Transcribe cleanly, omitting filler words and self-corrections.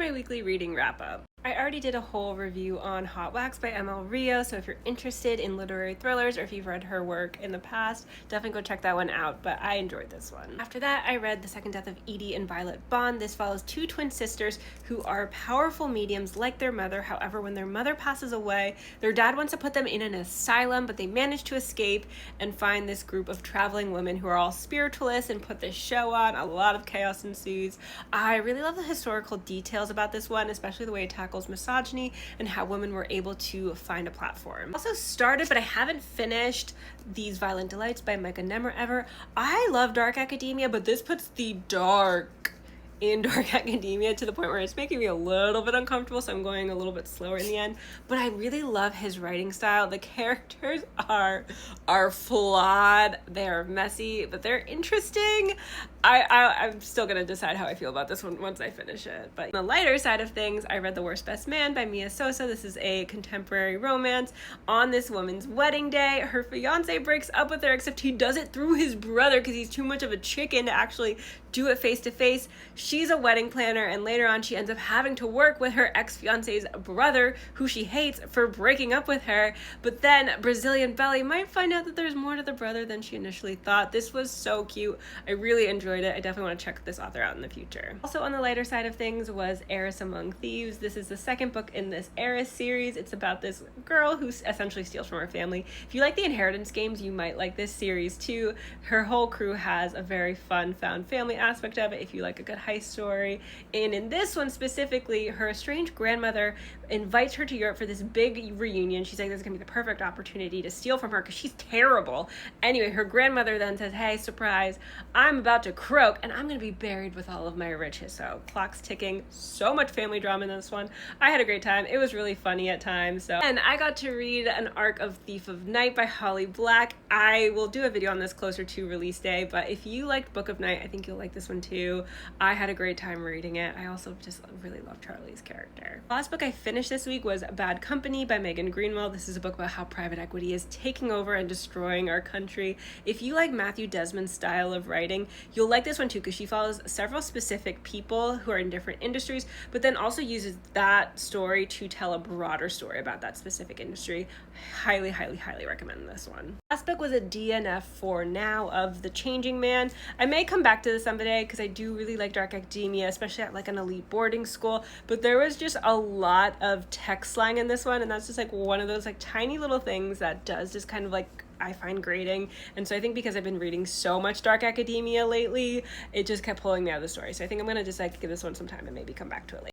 my weekly reading wrap-up. I already did a whole review on Hot Wax by ML Rio, so if you're interested in literary thrillers or if you've read her work in the past, definitely go check that one out, but I enjoyed this one. After that, I read The Second Death of Edie and Violet Bond. This follows two twin sisters who are powerful mediums like their mother. However, when their mother passes away, their dad wants to put them in an asylum, but they manage to escape and find this group of traveling women who are all spiritualists and put this show on. A lot of chaos ensues. I really love the historical details about this one, especially the way it tackles misogyny and how women were able to find a platform. Also started, but I haven't finished, These Violent Delights by Micah Nemmer-Ever. I love dark academia, but this puts the dark in dark academia to the point where it's making me a little bit uncomfortable, so I'm going a little bit slower in the end. But I really love his writing style. The characters are flawed, they're messy, but they're interesting. I'm still gonna decide how I feel about this one once I finish it. But on the lighter side of things, I read The Worst Best Man by Mia Sosa. This is a contemporary romance. On this woman's wedding day, her fiance breaks up with her, except he does it through his brother because he's too much of a chicken to actually do it face to face. She's a wedding planner, and later on she ends up having to work with her ex-fiance's brother, who she hates for breaking up with her. But then Brazilian Belly might find out that there's more to the brother than she initially thought. This was so cute. I really enjoyed it. I definitely want to check this author out in the future. Also on the lighter side of things was Heiress Among Thieves. This is the second book in this Heiress series. It's about this girl who essentially steals from her family. If you like the inheritance games, you might like this series too. Her whole crew has a very fun found family aspect of it if you like a good heist story. And in this one specifically, her estranged grandmother invites her to Europe for this big reunion. She's like, this is gonna be the perfect opportunity to steal from her because she's terrible. Anyway, her grandmother then says, hey, surprise, I'm about to croak and I'm gonna be buried with all of my riches. So clock's ticking. So much family drama in this one. I had a great time. It was really funny at times. And I got to read an arc of Thief of Night by Holly Black. I will do a video on this closer to release day, but if you liked Book of Night, I think you'll like this one too. I had a great time reading it. I also just really love Charlie's character. The last book I finished this week was Bad Company by Megan Greenwell. This is a book about how private equity is taking over and destroying our country. If you like Matthew Desmond's style of writing, you'll like this one too, because she follows several specific people who are in different industries, but then also uses that story to tell a broader story about that specific industry. Highly, highly, highly recommend this one. Last book was a DNF for now of The Changing Man. I may come back to this someday because I do really like dark academia, especially at like an elite boarding school, but there was just a lot of tech slang in this one, and that's just like one of those like tiny little things that does just kind of like I find grating. And so I think because I've been reading so much dark academia lately, it just kept pulling me out of the story. So I think I'm gonna just like give this one some time and maybe come back to it later.